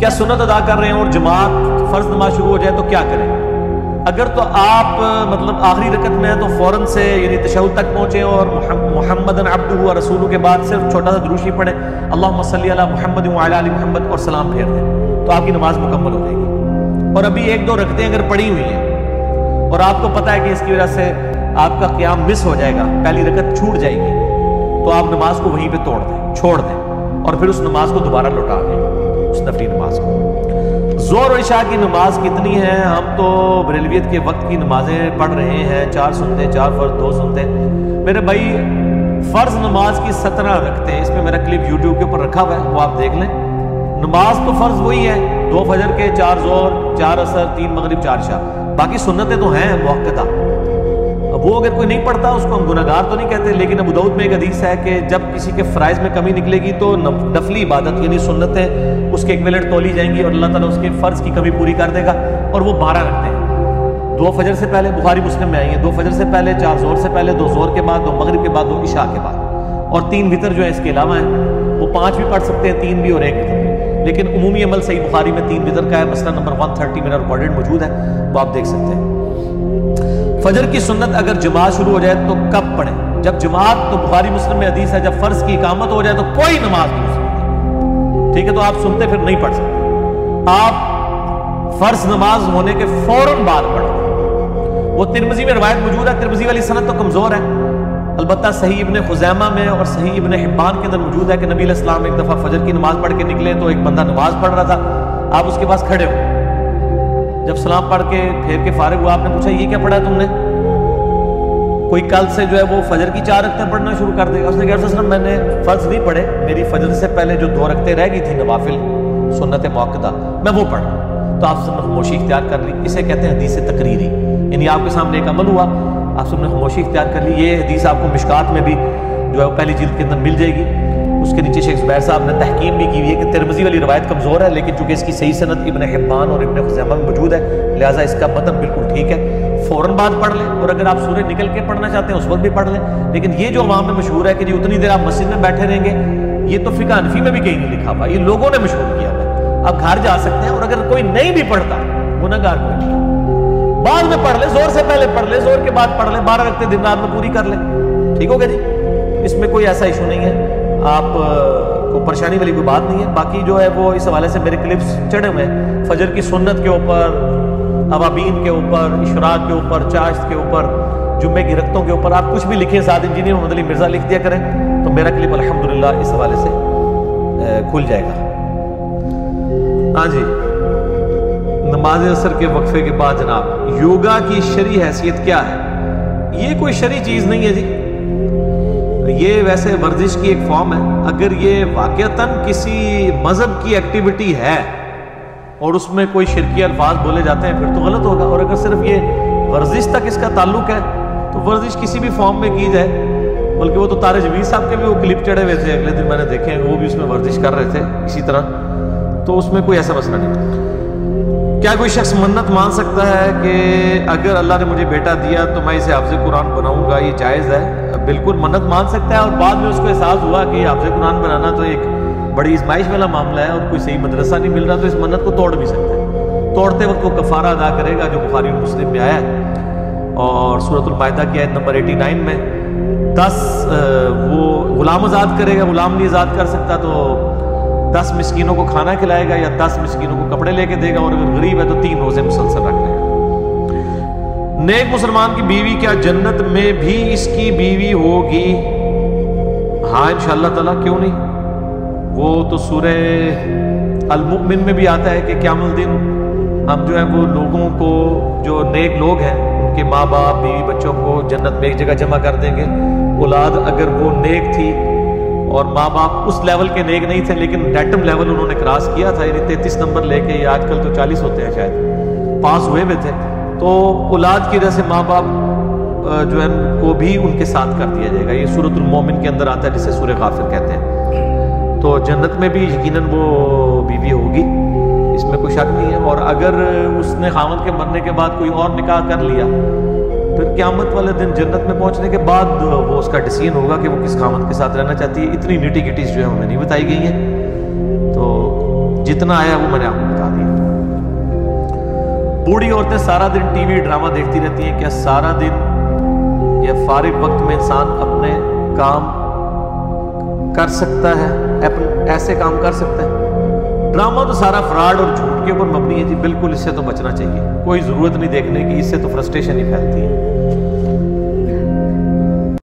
کیا سنت ادا کر رہے ہیں اور جماعت فرض نماز شروع ہو جائے تو کیا کریں؟ اگر تو آپ مطلب آخری رکعت میں ہیں تو فوراً سے یعنی تشہد تک پہنچیں اور محمدن عبدہ و رسولہ کے بعد صرف چھوٹا سا درود شریف پڑھیں، اللہم صلی علی محمد وعلی آل محمد، اور سلام پھیر دیں، تو آپ کی نماز مکمل ہو جائے گی۔ اور ابھی ایک دو رکعتیں اگر پڑھی ہوئی ہیں اور آپ کو پتہ ہے کہ اس کی وجہ سے آپ کا قیام مس ہو جائے گا، پہلی رکعت چھوٹ جائے گی، تو آپ نماز کو وہیں پہ توڑ دیں، چھوڑ دیں، اور پھر اس نماز کو دوبارہ لوٹا دیں، اس نفلی نماز کو۔ ظہر اور عشاء کی نماز کتنی ہے؟ ہم تو بریلویت کے وقت کی نمازیں پڑھ رہے ہیں، 4 سنتیں، 4 فرض، 2 سنتیں۔ میرے بھائی فرض نماز کی 17 رکھتے ہیں، اس میں میرا کلپ یوٹیوب کے اوپر رکھا ہوا ہے، وہ آپ دیکھ لیں۔ نماز تو فرض وہی ہے، 2 فجر کے، 4 ظہر، 4 عصر، 3 مغرب، 4 عشاء، باقی سنتیں تو ہیں موقتہ۔ وہ اگر کوئی نہیں پڑھتا اس کو ہم گناہگار تو نہیں کہتے، لیکن ابو داؤد میں ایک حدیث ہے کہ جب کسی کے فرائض میں کمی نکلے گی تو نفلی عبادت یعنی سنتیں اس کے ایکویلنٹ تولی جائیں گی اور اللہ تعالیٰ اس کے فرض کی کمی پوری کر دے گا، اور وہ 12 رکھتے ہیں، 2 فجر سے پہلے، بخاری مسلم میں آئی ہیں، 2 فجر سے پہلے، 4 ظہر سے پہلے، 2 ظہر کے بعد، 2 مغرب کے بعد، 2 عشاء کے بعد، اور 3 وتر جو ہے اس کے علاوہ ہیں، وہ 5 بھی پڑھ سکتے ہیں، 3 بھی اور 1 وتر بھی، لیکن عمومی عمل صحیح بخاری میں 3 وتر کا ہے، مسئلہ نمبر 130 میرا ریکارڈڈ موجود ہے، وہ آپ دیکھ سکتے ہیں۔ فجر کی سنت اگر جماعت شروع ہو جائے تو کب پڑھیں؟ جب جماعت، تو بخاری مسلم میں حدیث ہے جب فرض کی اقامت ہو جائے تو کوئی نماز نہیں ہو سکتی، ٹھیک ہے؟ تو آپ سنتے پھر نہیں پڑھ سکتے، آپ فرض نماز ہونے کے فوراً بعد پڑھیں۔ وہ ترمذی میں روایت موجود ہے، ترمذی والی سند تو کمزور ہے، البتہ صحیح ابن خزیمہ میں اور صحیح ابن حبان کے اندر موجود ہے کہ نبی علیہ السلام ایک دفعہ فجر کی نماز پڑھ کے نکلے تو ایک بندہ نماز پڑھ رہا تھا، آپ اس کے پاس کھڑے ہو، جب سلام پڑھ کے پھیر کے فارغ ہوا، آپ نے پوچھا یہ کیا پڑھا تم نے؟ کوئی کل سے جو ہے وہ فجر کی 4 رکعتیں پڑھنا شروع کر دے گا۔ اس نے کہا رسول اللہ میں نے فرض نہیں پڑھے، میری فجر سے پہلے جو 2 رکعتیں رہ گئی تھی نوافل سنت موقتہ میں وہ پڑھ رہا ہوں، تو آپ سب نے خاموشی اختیار کر لی، اسے کہتے ہیں حدیث تقریری، یعنی آپ کے سامنے ایک عمل ہوا، آپ سب نے خاموشی اختیار کر لی۔ یہ حدیث آپ کو مشکات میں بھی جو ہے وہ پہلی جلد کے اندر مل جائے گی، اس کے نیچے شیخ زبیر صاحب نے تحقیم بھی کی ہوئی ہے کہ ترمذی والی روایت کمزور ہے، لیکن چونکہ اس کی صحیح سند ابن حبان اور ابن خزیمہ میں موجود ہے، لہٰذا اس کا متن بالکل ٹھیک ہے، فوراً بعد پڑھ لیں، اور اگر آپ سورج نکل کے پڑھنا چاہتے ہیں اس وقت بھی پڑھ لیں۔ لیکن یہ جو عوام میں مشہور ہے کہ جی اتنی دیر آپ مسجد میں بیٹھے رہیں گے، یہ تو فقہ حنفی میں بھی کہیں نہیں لکھا ہوا، یہ لوگوں نے مشہور کیا ہوا ہے۔ آپ گھر جا سکتے ہیں، اور اگر کوئی نہیں بھی پڑھتا، گناہگار کوئی نہیں، بعد میں پڑھ لیں، زور سے پہلے پڑھ لیں، زور کے بعد پڑھ لیں، 12 رکعتیں دن رات میں پوری کر لیں، ٹھیک ہوگا جی؟ اس میں کوئی ایسا ایشو نہیں ہے، آپ کو پریشانی والی کوئی بات نہیں ہے۔ باقی جو ہے وہ اس حوالے سے میرے کلپس چڑھے ہوئے ہیں، فجر کی سنت کے اوپر، اوابین کے اوپر، اشراق کے اوپر، چاشت کے اوپر، جمعے کی رکعتوں کے اوپر، آپ کچھ بھی لکھیں، سعد انجینئر محمد علی مرزا لکھ دیا کریں تو میرا کلپ الحمدللہ اس حوالے سے کھل جائے گا۔ ہاں جی، نماز عصر کے وقفے کے بعد جناب یوگا کی شرعی حیثیت کیا ہے؟ یہ کوئی شرعی چیز نہیں ہے جی، یہ ویسے ورزش کی ایک فارم ہے۔ اگر یہ واقعتاً کسی مذہب کی ایکٹیویٹی ہے اور اس میں کوئی شرکی الفاظ بولے جاتے ہیں پھر تو غلط ہوگا، اور اگر صرف یہ ورزش تک اس کا تعلق ہے تو ورزش کسی بھی فارم میں کی جائے، بلکہ وہ تو طارق جمیل صاحب کے بھی وہ کلپ چڑھے ہوئے تھے، اگلے دن میں نے دیکھے، وہ بھی اس میں ورزش کر رہے تھے اسی طرح، تو اس میں کوئی ایسا مسئلہ نہیں۔ کیا کوئی شخص منت مان سکتا ہے کہ اگر اللہ نے مجھے بیٹا دیا تو میں اسے حافظ قرآن بناؤں گا، یہ جائز ہے؟ بالکل منت مان سکتا ہے، اور بعد میں اس کو احساس ہوا کہ یہ حافظ قرآن بنانا تو ایک بڑی ازمائش والا معاملہ ہے اور کوئی صحیح مدرسہ نہیں مل رہا، تو اس منت کو توڑ بھی سکتا ہے۔ توڑتے وقت وہ کفارہ ادا کرے گا جو بخاری اور مسلم میں آیا ہے، اور سورۃ المائدہ کی آیت نمبر 89 میں 10 وہ غلام آزاد کرے گا، غلام نہیں آزاد کر سکتا تو 10 مسکینوں کو کھانا کھلائے گا یا 10 مسکینوں کو کپڑے لے کے دے گا، اور اگر غریب ہے تو 3 روزے مسلسل رکھ لے گا۔ نیک مسلمان کی بیوی کیا جنت میں بھی اس کی بیوی ہوگی؟ ہاں انشاءاللہ تعالیٰ، کیوں نہیں؟ وہ تو سورہ المؤمن میں بھی آتا ہے کہ قیامت الدین ہم جو ہے وہ لوگوں کو، جو نیک لوگ ہیں ان کے ماں باپ، بیوی بچوں کو جنت میں ایک جگہ جمع کر دیں گے۔ اولاد اگر وہ نیک تھی اور ماں باپ اس لیول کے نیک نہیں تھے لیکن ڈیٹم لیول انہوں نے کراس کیا تھا، یعنی 33 نمبر لے کے، یہ آج کل تو 40 ہوتے ہیں شاید، پاس ہوئے ہوئے تھے، تو اولاد کی وجہ سے ماں باپ جو ہے کو بھی ان کے ساتھ کر دیا جائے گا۔ یہ سورۃ المومن کے اندر آتا ہے جسے سورہ غافر کہتے ہیں۔ تو جنت میں بھی یقیناً وہ بیوی ہوگی، اس میں کوئی شک نہیں ہے۔ اور اگر اس نے خاوند کے مرنے کے بعد کوئی اور نکاح کر لیا، پھر قیامت والے دن جنت میں پہنچنے کے بعد وہ اس کا ڈیسیژن ہوگا کہ وہ کس خاوند کے ساتھ رہنا چاہتی ہے۔ اتنی نیٹی گٹیز جو ہے ہمیں نہیں بتائی گئی ہیں، تو جتنا آیا وہ میں نے آپ کو بتا دیا۔ بوڑھی عورتیں سارا دن ٹی وی ڈرامہ دیکھتی رہتی ہیں، کیا سارا دن یا فارغ وقت میں انسان اپنے کام کر سکتا ہے، ایسے کام کر سکتا ہے؟ ڈرامہ تو سارا فراڈ اور جھوٹ کے اوپر مبنی ہے جی، بالکل اس سے تو بچنا چاہیے، کوئی ضرورت نہیں دیکھنے کی، اس سے تو فرسٹریشن ہی پھیلتی ہے۔